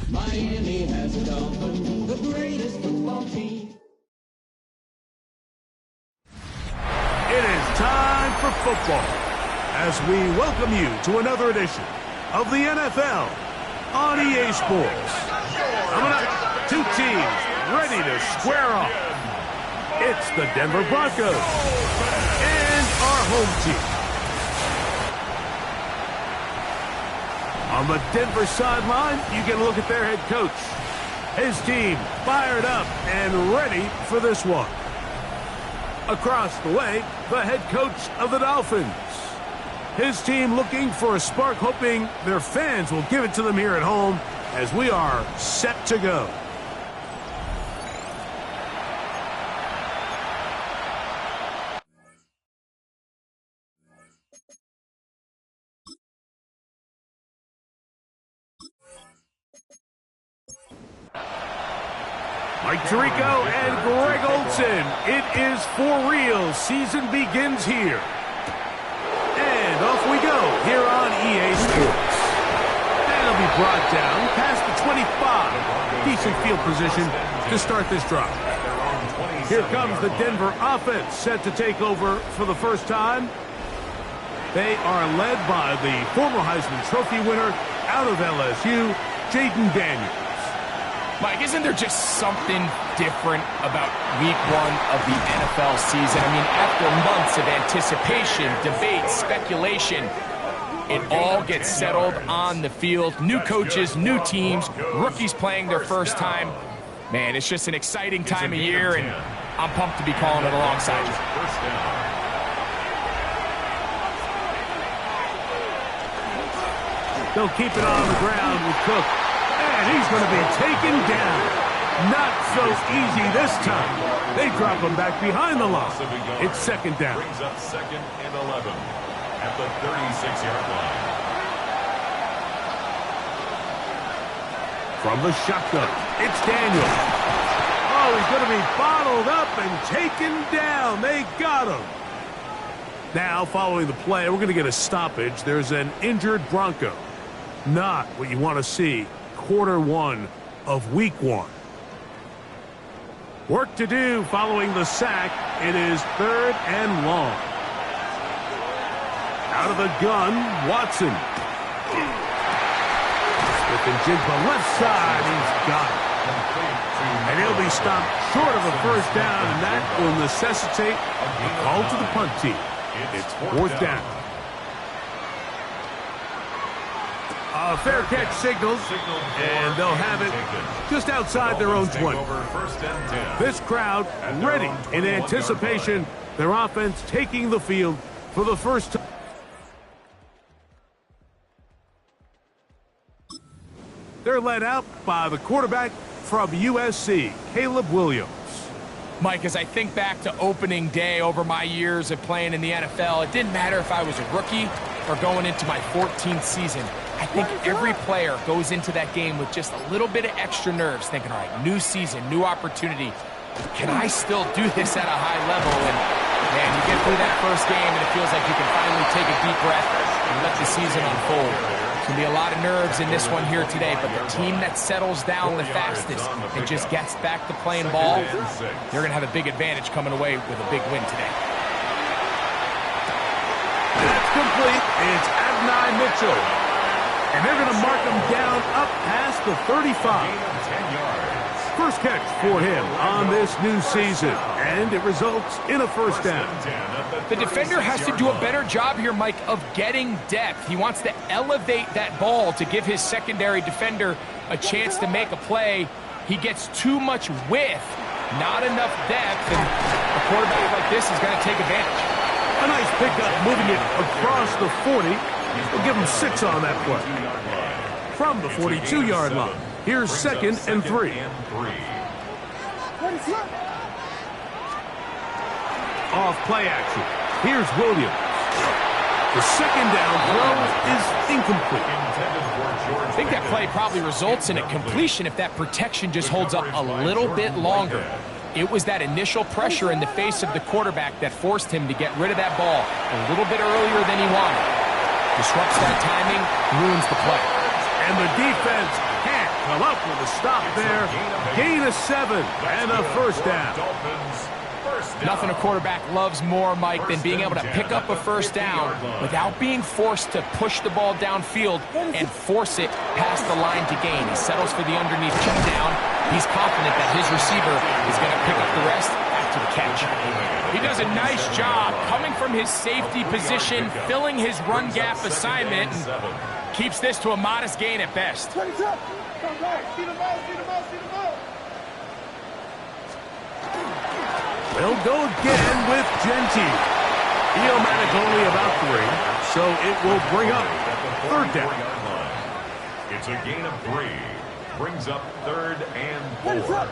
Miami has a Dolphins, the greatest football team. It is time for football as we welcome you to another edition of the NFL on EA Sports. Coming up, two teams ready to square off. It's the Denver Broncos and our home team. On the Denver sideline, you get a look at their head coach. His team fired up and ready for this one. Across the way, the head coach of the Dolphins. His team looking for a spark, hoping their fans will give it to them here at home as we are set to go. Mike Tirico and Greg Olsen. It is for real. Season begins here. And off we go here on EA Sports. And it'll be brought down past the 25. Decent field position to start this drive. Here comes the Denver offense set to take over for the first time. They are led by the former Heisman Trophy winner out of LSU, Jaden Daniels. Mike, isn't there just something different about week one of the NFL season? I mean, after months of anticipation, debate, speculation, it all gets settled on the field. New coaches, new teams, rookies playing their first time. Man, it's just an exciting time of year, and I'm pumped to be calling it alongside you. They'll keep it on the ground with Cook. And he's going to be taken down. Not so easy this time. They drop him back behind the line. It's second down. Brings up 2nd and 11 at the 36-yard line. From the shotgun, it's Daniels. Oh, he's going to be bottled up and taken down. They got him. Now, following the play, we're going to get a stoppage. There's an injured Bronco. Not what you want to see. Quarter one of week one. Work to do following the sack. It is 3rd and long. Out of the gun, Watson. Smith and Jigba left side. He's got it. And he'll be stopped short of a first down, and that will necessitate a call to the punt team. It's 4th down. A fair catch signals, and they'll have it just outside their own 20. This crowd ready in anticipation. Their offense taking the field for the first time. They're led out by the quarterback from USC, Caleb Williams. Mike, as I think back to opening day over my years of playing in the NFL, it didn't matter if I was a rookie or going into my 14th season. I think every player goes into that game with just a little bit of extra nerves, thinking, all right, new season, new opportunity. Can I still do this at a high level? And, man, you get through that first game, and it feels like you can finally take a deep breath and let the season unfold. There's going to be a lot of nerves in this one here today, but the team that settles down the fastest and just gets back to playing ball, they're going to have a big advantage coming away with a big win today. That's complete. It's Adonai Mitchell. And they're going to mark him down up past the 35. First catch for him on this new season, and it results in a first down. The defender has to do a better job here, Mike, of getting depth. He wants to elevate that ball to give his secondary defender a chance to make a play. He gets too much width, not enough depth, and a quarterback like this is going to take advantage. A nice pickup moving it across the 40. We'll give him 6 on that play. From the 42-yard line, here's 2nd and 3. Off play action. Here's Williams. The second down throw is incomplete. I think that play probably results in a completion if that protection just holds up a little bit longer. It was that initial pressure in the face of the quarterback that forced him to get rid of that ball a little bit earlier than he wanted. Disrupts that timing, ruins the play. And the defense can't come up with a stop there. Gain of 7 and a first down. Nothing a quarterback loves more, Mike, than being able to pick up a first down without being forced to push the ball downfield and force it past the line to gain. He settles for the underneath check down. He's confident that his receiver is going to pick up the rest after the catch. He does a nice job coming from his safety position, filling his run gap assignment, and keeps this to a modest gain at best. They'll go again with Genty. Iomatic only about 3, so it will bring up third down. It's a gain of 3. Brings up 3rd and 4.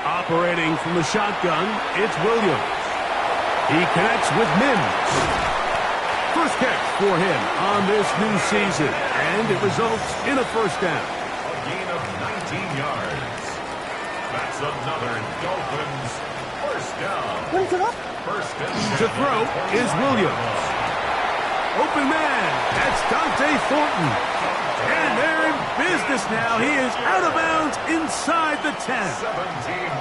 Operating from the shotgun, it's Williams. He connects with Mims. First catch for him on this new season, and it results in a first down. A gain of 19 yards. That's another Dolphins first down. First and To throw is Williams. Open man, that's Dante Thornton. And they're in business now. He is out of bounds inside the 10. 17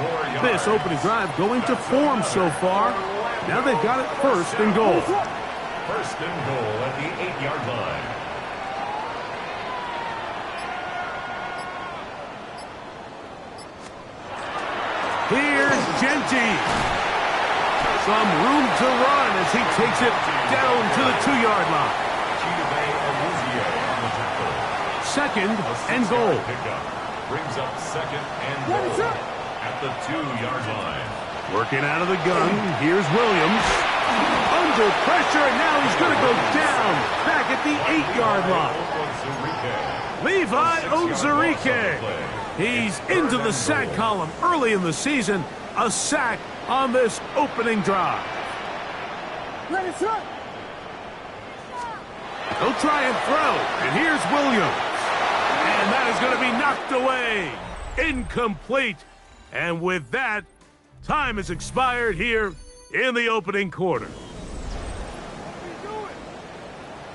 more yards. This opening drive going to form so far. Now they've got it first and goal. First and goal at the 8-yard line. Here's Genty. Some room to run as he takes it down to the 2-yard line. Second and goal. Brings up second and goal at the 2-yard line. Working out of the gun. Here's Williams. Under pressure, and now he's going to go down back at the 8-yard line. Levi Onwuzurike. He's into the sack column early in the season. A sack on this opening drive. They'll try and throw, and here's Williams. And that is going to be knocked away. Incomplete. And with that, time has expired here in the opening quarter.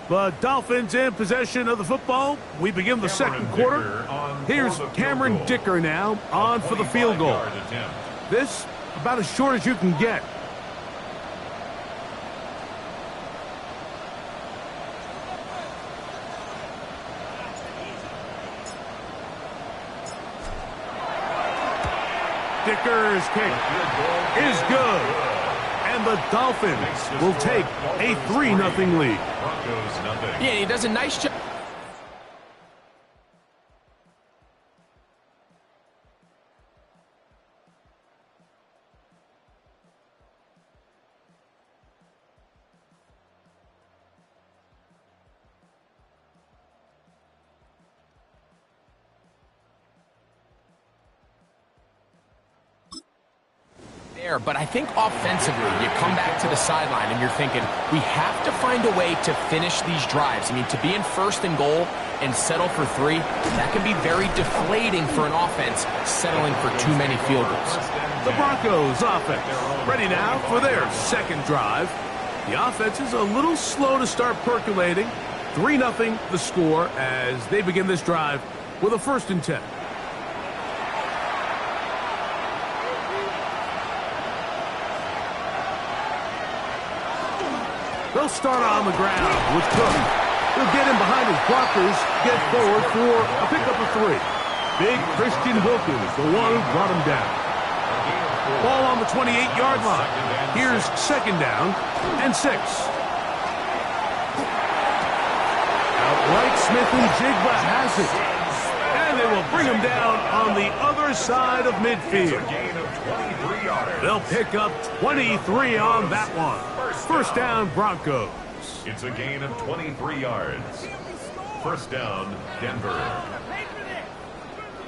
The Dolphins in possession of the football. We begin the second quarter. Here's Cameron Dicker now on for the field goal. This about as short as you can get. Dicker's kick is good. And the Dolphins will take a 3-0 lead. Yeah, he does a nice job. But I think offensively, you come back to the sideline and you're thinking, we have to find a way to finish these drives. I mean, to be in first and goal and settle for 3, that can be very deflating for an offense settling for too many field goals. The Broncos offense ready now for their second drive. The offense is a little slow to start percolating. 3-0 the score as they begin this drive with a 1st and 10. They'll start on the ground with Cook. He'll get in behind his blockers, get forward for a pickup of 3. Big Christian Wilkins, the one who brought him down. Ball on the 28-yard line. Here's second down and 6. Outright Smith and Jigba has it. And they will bring him down on the other side of midfield. They'll pick up 23 on that one. First down, Broncos. It's a gain of 23 yards. First down, Denver.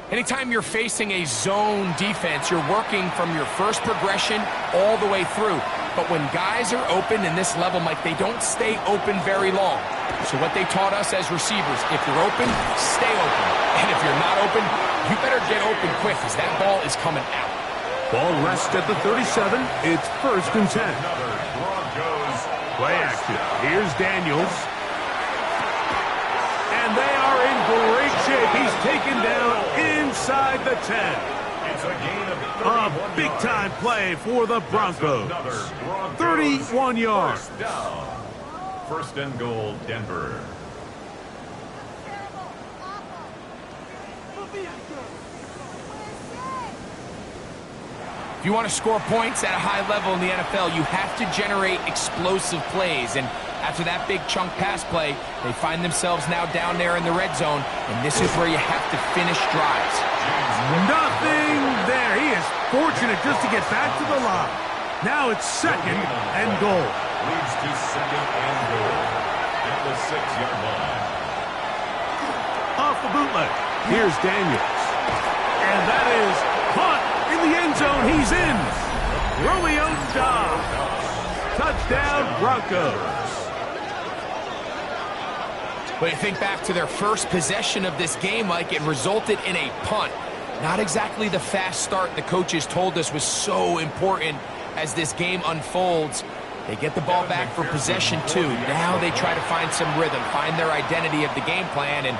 Anytime you're facing a zone defense, you're working from your first progression all the way through. But when guys are open in this level, Mike, they don't stay open very long. So what they taught us as receivers, if you're open, stay open. And if you're not open, you better get open quick because that ball is coming out. Ball rests at the 37. It's 1st and 10. Play action. Here's Daniels. great shape. He's taken down inside the 10. It's a gain of A big-time play for the Broncos. 31 yards. First down. First and goal, Denver. If you want to score points at a high level in the NFL, you have to generate explosive plays. And after that big chunk pass play, they find themselves now down there in the red zone, and this is where you have to finish drives. Nothing there. He is fortunate just to get back to the line. Now it's second and goal. Leads to second and goal at the 6-yard line. Off the bootleg. Here's Daniels. And that is caught in the end zone. He's in. Romeo Dobbs. Touchdown, Broncos. But you think back to their first possession of this game, like it resulted in a punt. Not exactly the fast start the coaches told us was so important as this game unfolds. They get the ball back for possession two. Now they try to find some rhythm, find their identity of the game plan, and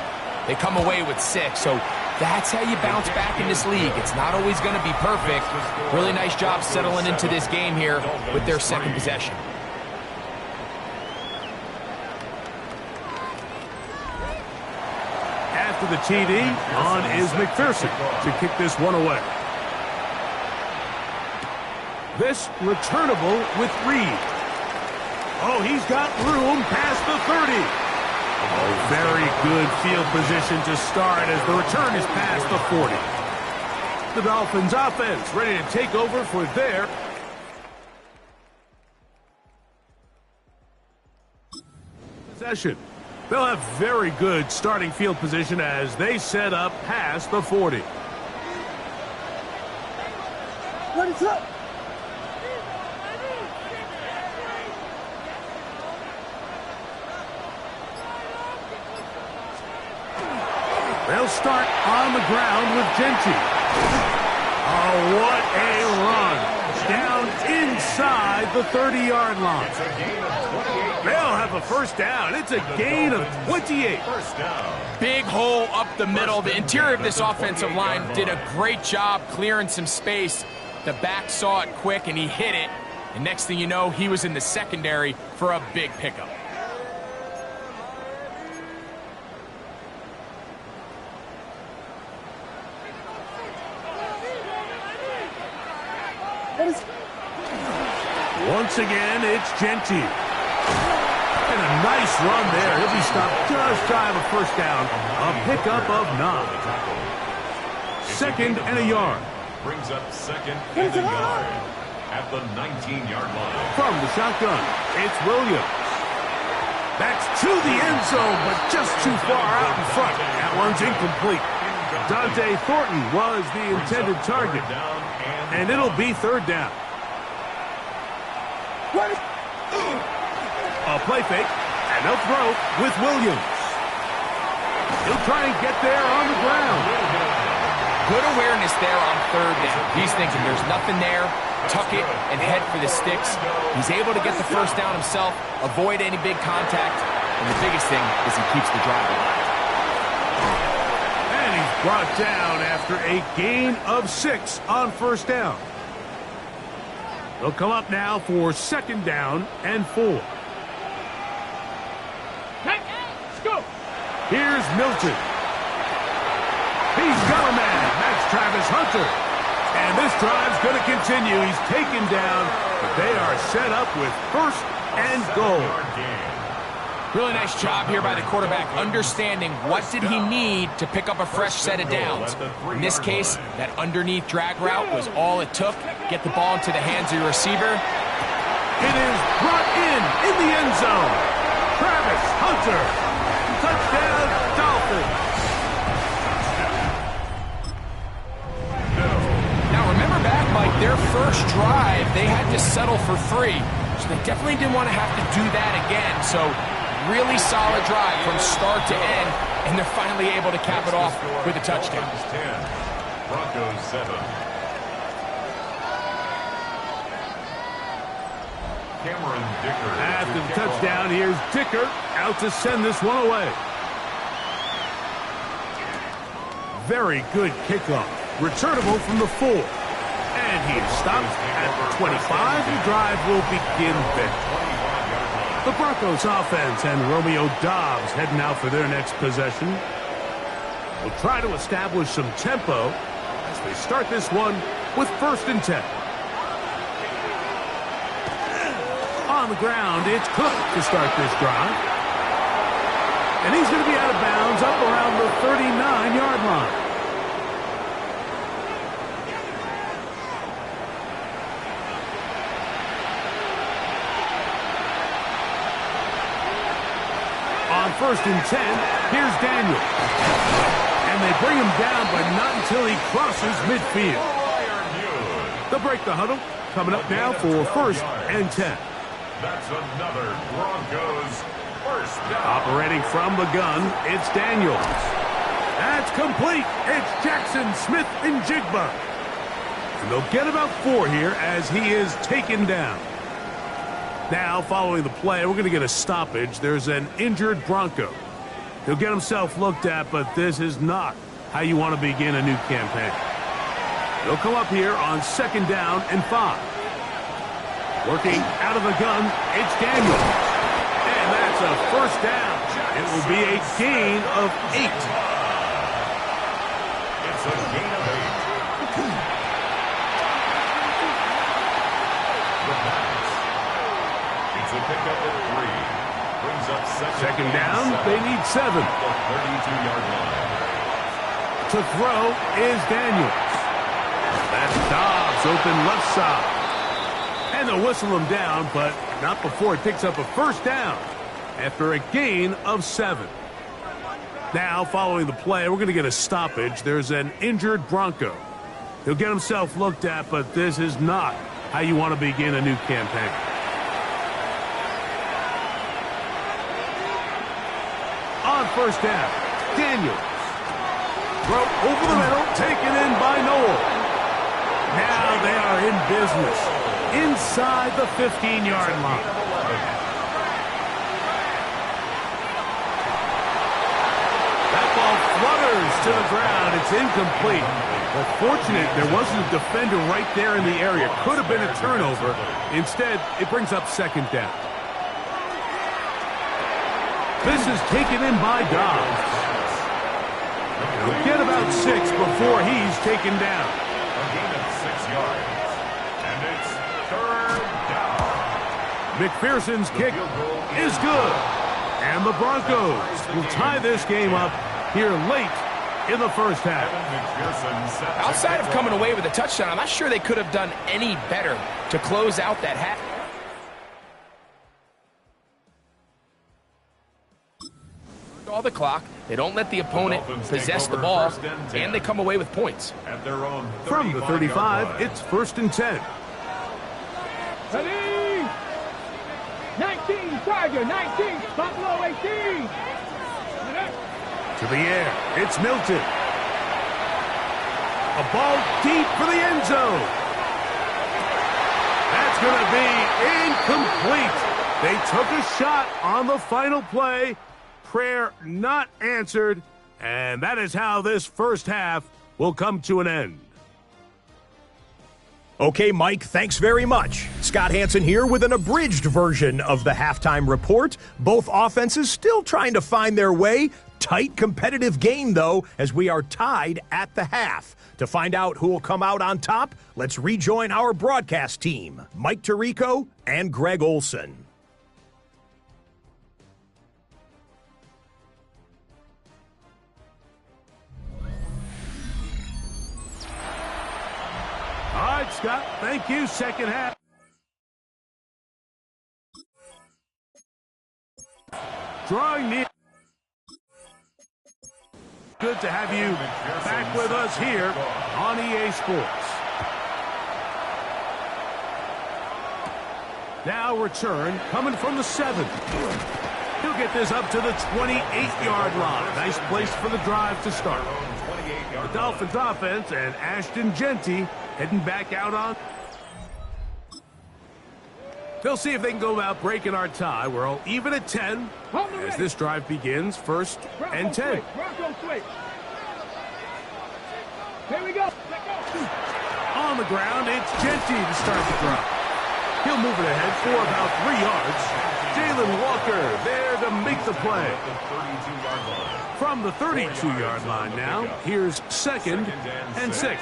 they come away with 6. So that's how you bounce back in this league. It's not always going to be perfect. Really nice job settling into this game here with their second possession. After the TD, on is McPherson to kick this one away. This returnable with Reed. Oh, he's got room past the 30. Oh, very good field position to start as the return is past the 40. The Dolphins offense ready to take over for their possession. They'll have very good starting field position as they set up past the 40. What is up? They'll start on the ground with Genty. Oh, what a run. Down inside the 30-yard line. It's a gain of 28. They'll have a first down. It's a gain of 28. First down. Big hole up the middle. The interior of this offensive line did a great job clearing some space. The back saw it quick, and he hit it. And next thing you know, he was in the secondary for a big pickup. Once again, it's Genty. And a nice run there. He'll be stopped just shy of a first down. A pickup of 9. Second and a yard. Brings up second and a yard at the 19-yard line. From the shotgun, it's Williams. That's to the end zone, but just too far out in front. That one's incomplete. Dante Thornton was the intended target. And it'll be third down. A play fake, and they'll throw with Williams. He'll try and get there on the ground. Good awareness there on third down. He's thinking there's nothing there, tuck it, and head for the sticks. He's able to get the first down himself, avoid any big contact, and the biggest thing is he keeps the drive alive. And he's brought down after a gain of 6 on first down. They'll come up now for second down and 4. Here's Milton. He's got a man. That's Travis Hunter. And this drive's going to continue. He's taken down, but they are set up with first and goal. Really nice job here by the quarterback, understanding what did he need to pick up a fresh set of downs. In this case, that underneath drag route was all it took. Get the ball into the hands of your receiver. It is brought in the end zone. Travis Hunter. Touchdown, Dolphins. Now remember back, Mike, their first drive, they had to settle for 3. So they definitely didn't want to have to do that again. So really solid drive from start to end, and they're finally able to cap it off with a touchdown. 10, Broncos 7. Cameron Dicker. After the touchdown, here's Dicker out to send this one away. Very good kickoff. Returnable from the 4. And he is stopped at the 25. The drive will begin there. The Broncos offense and Romeo Doubs heading out for their next possession. Will try to establish some tempo as they start this one with 1st and 10. On the ground, it's Cook to start this drive. And he's going to be out of bounds up around the 39-yard line. On 1st and 10, here's Daniel. And they bring him down, but not until he crosses midfield. They'll break the huddle. Coming up now for 1st and 10. That's another Broncos first down. Operating from the gun, it's Daniels. That's complete. It's Jackson Smith and Jigba. And they'll get about 4 here as he is taken down. Now, following the play, we're going to get a stoppage. There's an injured Bronco. He'll get himself looked at, but this is not how you want to begin a new campaign. They'll come up here on 2nd down and 5. Working out of the gun, it's Daniel. And that's a 1st down. It will be a gain of 8. It's a gain of 8. The pass. It's a pickup at 3. Brings up 2nd down, they need 7. The 32-yard line. To throw is Daniels. That's Doubs open left side. And they'll whistle him down, but not before it picks up a 1st down after a gain of 7. Now, following the play, we're going to get a stoppage. There's an injured Bronco. He'll get himself looked at, but this is not how you want to begin a new campaign. On 1st down, Daniels. Throw over the middle, taken in by Noel. Now they are in business inside the 15-yard line. That ball flutters to the ground. It's incomplete. Well, fortunate there wasn't a defender right there in the area. Could have been a turnover. Instead, it brings up 2nd down. This is taken in by Doubs. He'll get about 6 before he's taken down. A gain of 6 yards. And it's 3rd down. McPherson's kick is good. And the Broncos will tie this game up here late in the 1st half. Outside of coming away with a touchdown, I'm not sure they could have done any better to close out that half. All the clock. They don't let the opponent possess the ball, and they come away with points. At their own From the 35, it's 1st and 10. Ready? 19, Tiger, 19, Buffalo 18. To the air, it's Milton. A ball deep for the end zone. That's going to be incomplete. They took a shot on the final play. Prayer not answered, and that is how this 1st half will come to an end. Okay, Mike, thanks very much. Scott Hansen here with an abridged version of the halftime report. Both offenses still trying to find their way. Tight, competitive game, though, as we are tied at the half. To find out who will come out on top, let's rejoin our broadcast team, Mike Tirico and Greg Olson. All right, Scott, thank you. 2nd half. Drawing near. Good to have you back with us here on EA Sports. Now return coming from the 7. He'll get this up to the 28-yard line. Nice place for the drive to start. The Dolphins offense and Ashton Genty heading back out on. They'll see if they can go about breaking our tie. We're all even at 10 as this drive begins. 1st and 10. Here we go. On the ground, it's Genty to start the drop. He'll move it ahead for about 3 yards. Jalen Walker there to make the play. From the 32-yard line now, here's 2nd and 6.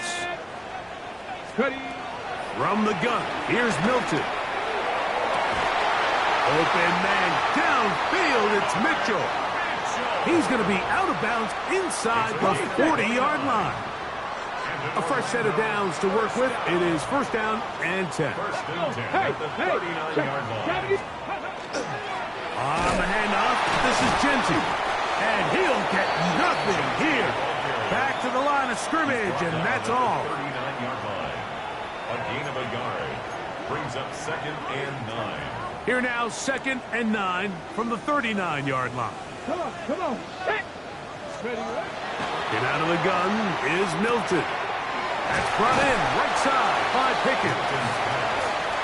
From the gun, here's Milton. Open man downfield, it's Mitchell. He's going to be out of bounds inside the 40-yard line. A fresh set of downs to work with. It is 1st down and 10. Hey, 39-yard line. On the handoff, this is Genty. And he'll get nothing here. Back to the line of scrimmage, and that's all. 39-yard line. A gain of a yard. Brings up 2nd and 9. Here now, 2nd and 9 from the 39-yard line. Come on. Hey. Get out of the gun is Milton. That's brought in right side by Pickens.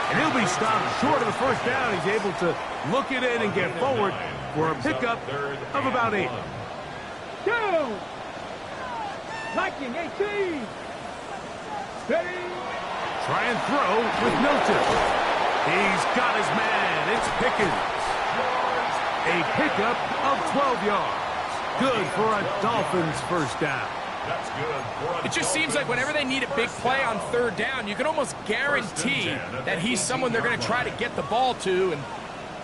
And he'll be stopped short of the 1st down. He's able to look it in and get forward for a pickup of about 8. Down. Liking 18. Steady. Try and throw with Milton. He's got his man. It's Pickens. A pickup of 12 yards. Good for a Dolphins 1st down. That's good. It just seems like whenever they need a big play on 3rd down, you can almost guarantee that he's someone they're going to try to get the ball to, and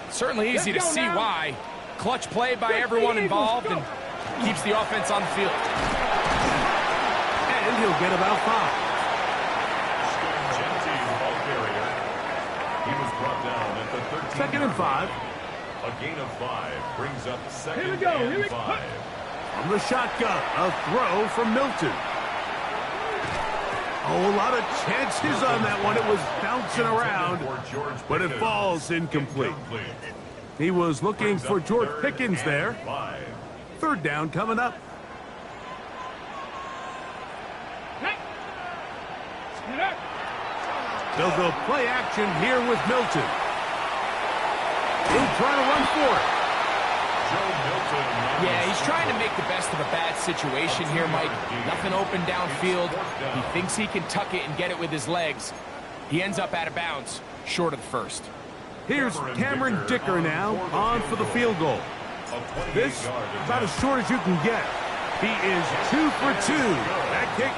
certainly easy to see why. Clutch play by everyone involved and keeps the offense on the field. And he'll get about 5. Genty, ball carrier. He was brought down at the 13. 2nd and 5. A gain of 5 brings up 2nd Here we go. and 5. From the shotgun, a throw from Milton. Oh, a lot of chances on that one. It was bouncing around, but it falls incomplete. He was looking for George Pickens there. 3rd down coming up. They'll go play action here with Milton. He'll try to run for it. Yeah, he's trying to make the best of a bad situation here, Mike. Nothing open downfield. He thinks he can tuck it and get it with his legs. He ends up out of bounds, short of the 1st. Here's Cameron Dicker now on for the field goal. This about as short as you can get. He is 2 for 2. That kick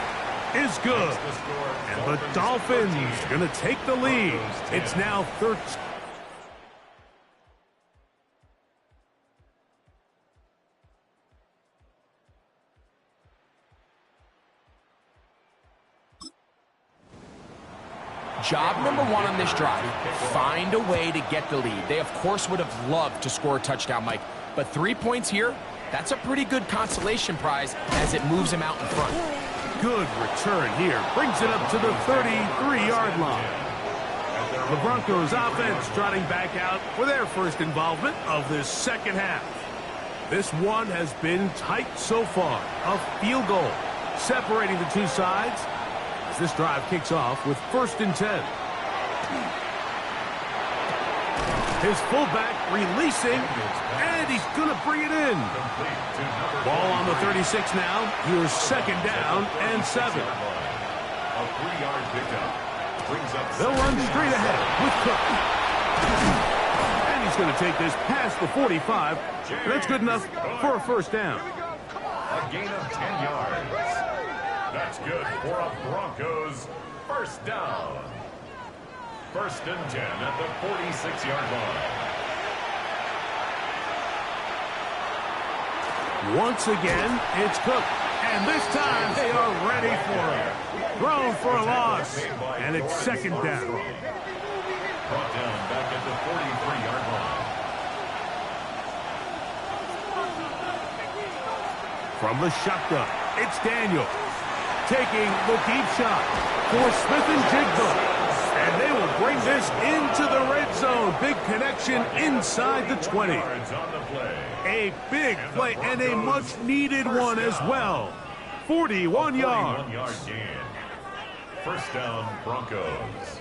is good. And the Dolphins going to take the lead. It's now 13. Job number 1 on this drive, find a way to get the lead. They, of course, would have loved to score a touchdown, Mike. But 3 points here, that's a pretty good consolation prize as it moves him out in front. Good return here. Brings it up to the 33-yard line. The Broncos offense trotting back out for their first involvement of this 2nd half. This one has been tight so far. A field goal separating the two sides. This drive kicks off with 1st and 10. His fullback releasing, and he's going to bring it in. Ball on the 36 now. Here's 2nd down and 7. A 3-yard pickup. Brings up They'll run straight ahead with Cook. And he's going to take this past the 45. That's good enough for a 1st down. a gain of 10 yards. That's good for a Broncos 1st down. 1st and 10 at the 46-yard line. Once again, it's Cook. And this time they are ready for him. Thrown for a loss. And it's 2nd down. Brought down back at the 43-yard line. From the shotgun, it's Daniel. Taking the deep shot for Smith and Jigba. And they will bring this into the red zone. Big connection inside the 20. A big play and a much-needed one as well. 41 yards. 41-yard gain. 1st down, Broncos.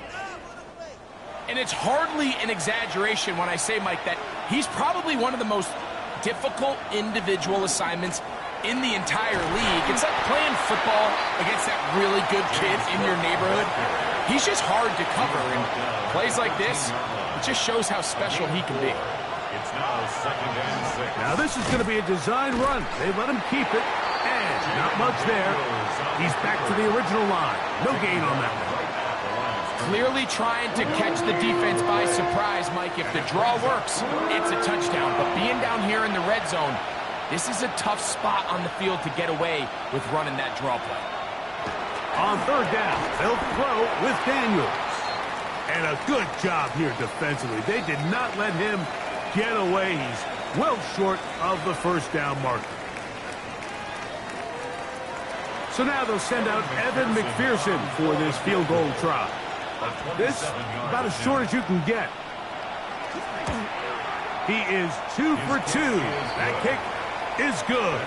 And it's hardly an exaggeration when I say, Mike, that he's probably one of the most difficult individual assignments in the entire league. It's like playing football against that really good kid in your neighborhood. He's just hard to cover, and plays like this, it just shows how special he can be. It's now 2nd and 6. Now this is going to be a design run. They let him keep it, and not much there. He's back to the original line. No gain on that one. Clearly trying to catch the defense by surprise, Mike. If the draw works, it's a touchdown. But being down here in the red zone, this is a tough spot on the field to get away with running that draw play. On 3rd down, they'll throw with Daniels. And a good job here defensively. They did not let him get away. He's well short of the 1st down marker. So now they'll send out Evan McPherson for this field goal try. This, about as short as you can get. He is 2 for 2. That kick is good.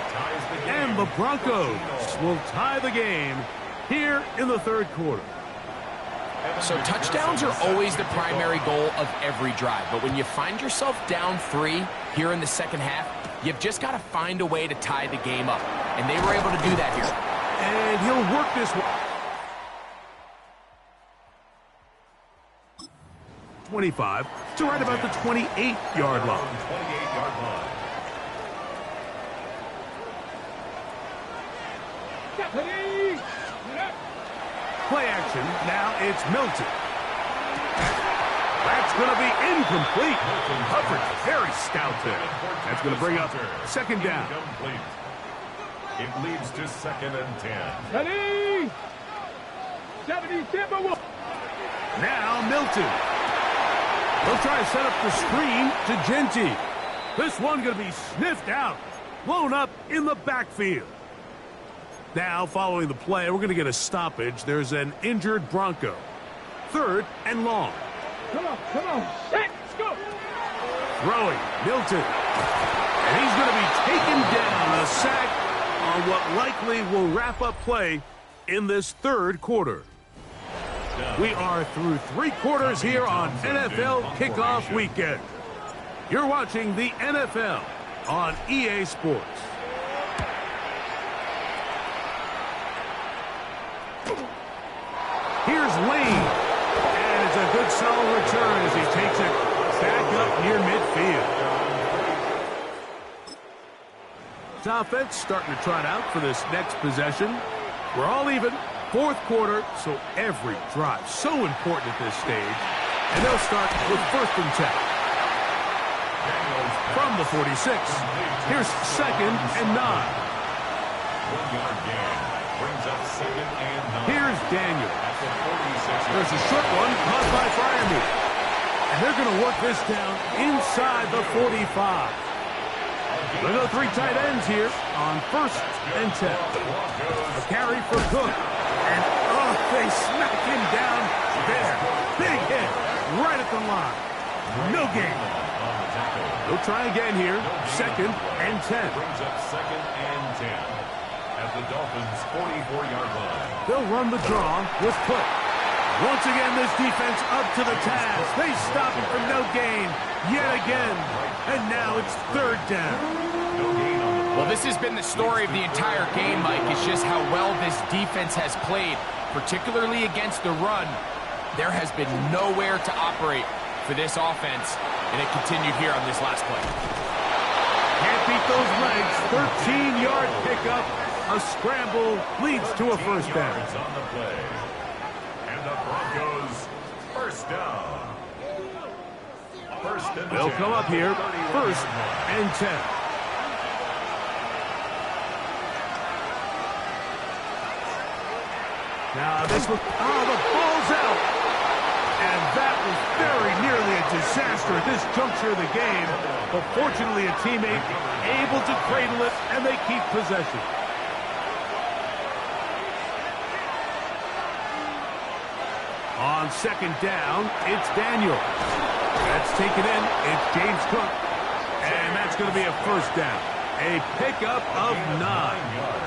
And the Broncos will tie the game here in the 3rd quarter. So touchdowns are always the primary goal of every drive. But when you find yourself down 3 here in the 2nd half, you've just got to find a way to tie the game up. And they were able to do that here. And he'll work this one. 25 to right about the 28-yard line. 28-yard line. Deputy! Play action. Now it's Milton. That's going to be incomplete. Coverage very stout there. That's going to bring up 2nd down. Incomplete. It leads to 2nd and 10. Deputy! Deputy, Tampa Wolf! Now Milton. They'll try to set up the screen to Genty. This one going to be sniffed out. Blown up in the backfield. Now, following the play, we're going to get a stoppage. There's an injured Bronco. 3rd and long. Come on, set, let's go! Throwing, Milton. And he's going to be taken down. A sack on what likely will wrap up play in this 3rd quarter. We are through 3 quarters here on NFL Kickoff Weekend. You're watching the NFL on EA Sports. Here's Lane. And it's a good solid return as he takes it back up near midfield. This offense starting to trot out for this next possession. We're all even. 4th quarter, so every drive so important at this stage. And they'll start with 1st and 10. From the 46, here's 2nd and 9. 1-yard gain brings up 2nd and 9. Here's Daniel. At the 46. There's a short one caught by Fryermuth. And they're going to work this down inside the 45. They'll go 3 tight ends here on 1st and 10. A carry for Cook. And, they smack him down there. Big hit right at the line. No gain. They'll try again here. 2nd and 10. Brings up 2nd and 10 at the Dolphins' 44-yard line. They'll run the draw with Cook. Once again, this defense up to the task. They stop it for no gain yet again. And now it's 3rd down. No gain on the play. Well, this has been the story of the entire game, Mike. It's just how well this defense has played, particularly against the run. There has been nowhere to operate for this offense, and it continued here on this last play. Can't beat those legs. 13-yard pickup. A scramble leads to a 1st down. Yards on the play. And the Broncos 1st down. 1st and 10. They'll come up here. 1st and 10. Now this was, the ball's out. And that was very nearly a disaster at this juncture of the game. But fortunately, a teammate able to cradle it, and they keep possession. On 2nd down, it's Daniel. That's taken in. It's James Cook. And that's going to be a 1st down. A pickup of 9 yards.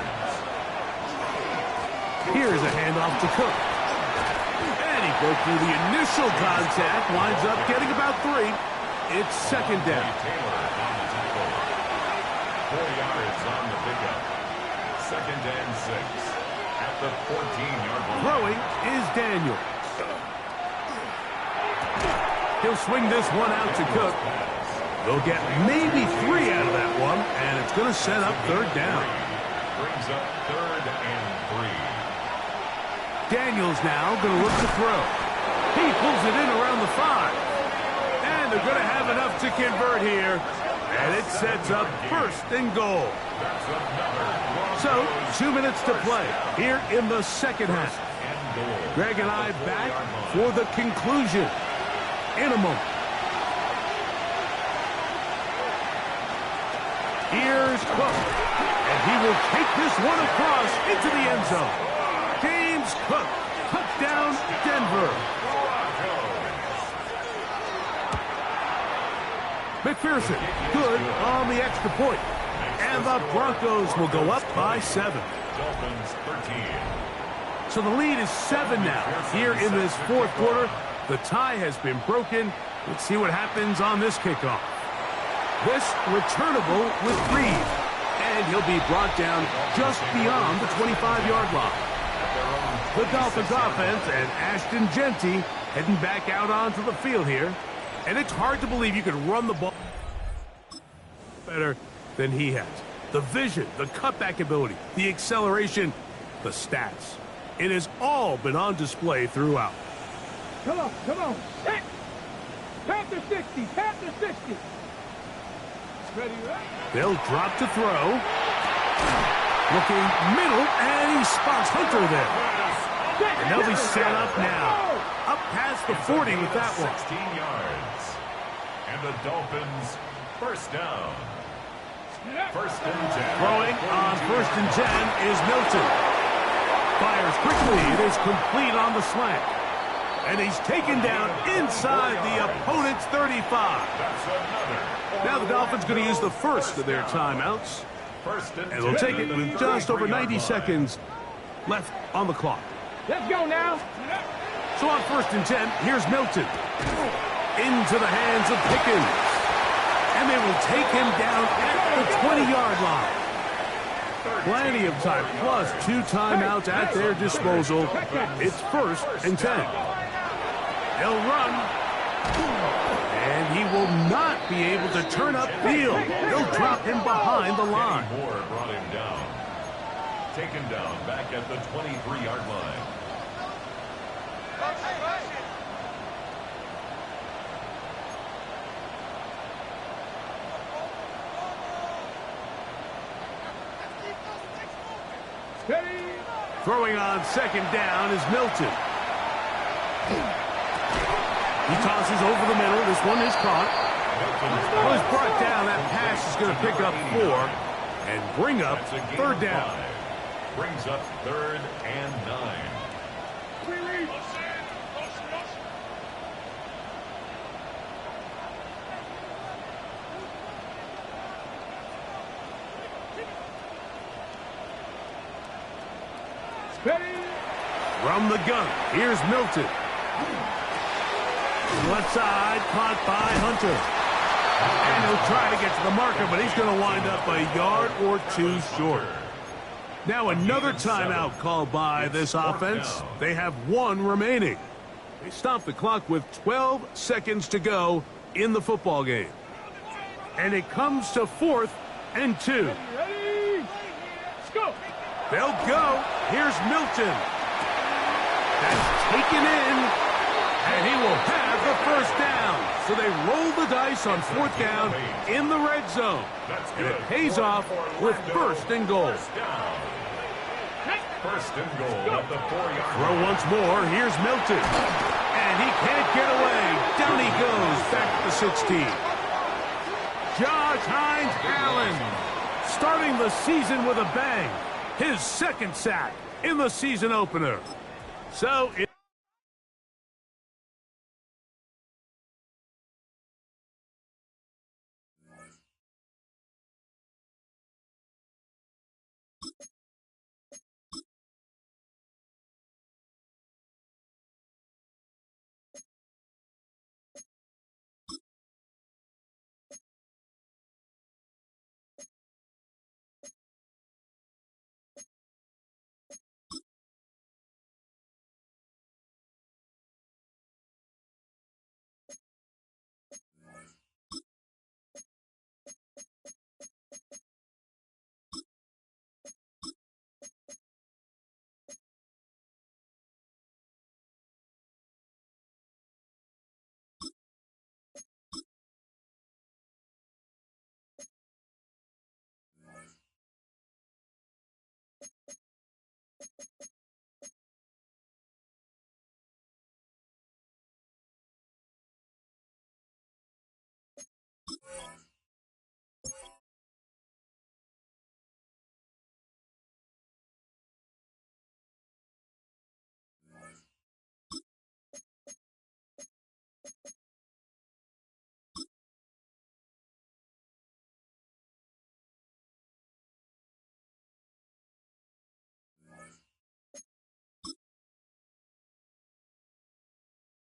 Here's a handoff to Cook. And he broke through the initial contact. Winds up getting about 3. It's 2nd down. 4 yards on the pickup. second and 6 at the 14-yard line. Throwing is Daniels. He'll swing this one out to Cook. They'll get maybe 3 out of that one, and it's going to set up third down. Brings up third and 3. Daniels now going to look to throw. He pulls it in around the 5. And they're going to have enough to convert here. And it sets up first and goal. So, 2 minutes to play here in the second half. Greg and I back for the conclusion in a moment. Here's Cook. And he will take this one across into the end zone. James Cook, touchdown Denver. McPherson, good on the extra point. And the Broncos will go up by 7. Dolphins 13. So the lead is 7 now. Here in this fourth quarter, the tie has been broken. Let's see what happens on this kickoff. This returnable with Reed. And he'll be brought down just beyond the 25-yard line. The Dolphins offense and Ashton Genty heading back out onto the field here. And it's hard to believe you can run the ball better than he has. The vision, the cutback ability, the acceleration, the stats. It has all been on display throughout. Come on, come on. Set. Panther 60, Panther 60. Ready, right? They'll drop to throw. Looking middle, and he spots Hunter there. And they'll be set up now. Up past the 40 with that one. 16 yards. And the Dolphins first down. First and 10. Throwing on first and 10 is Milton. Fires quickly. It is complete on the slant. And he's taken down inside the opponent's 35. That's another. Now the Dolphins going to use the first of their timeouts. First and And they'll take it with just over 90 seconds left on the clock. Let's go now. So on first and 10, here's Milton. Into the hands of Pickens. And they will take him down at the 20-yard line. Plenty of time, plus 2 timeouts at their disposal. It's first and 10. He'll run. And he will not be able to turn upfield. They'll drop him behind the line. Moore brought him down. Taken down back at the 23-yard line. Throwing on second down is Milton. He tosses over the middle. This one is caught. Well, he's brought down. That pass is going to pick up 4 and bring up third down. Brings up third and 9. From the gun, here's Milton. Left side, caught by Hunter. And he'll try to get to the marker, but he's going to wind up a yard or 2 short. Now another timeout called by this offense. They have 1 remaining. They stop the clock with 12 seconds to go in the football game. And it comes to 4th and 2. Ready? Let's go. They'll go. Here's Milton. That's taken in, and he will have the first down. So they roll the dice on 4th down in the red zone. And it pays off with first and goal. First and goal at the 4-yard. Throw once more. Here's Milton. And he can't get away. Down he goes back to the 16. Josh Hines Allen starting the season with a bang. His second sack in the season opener. So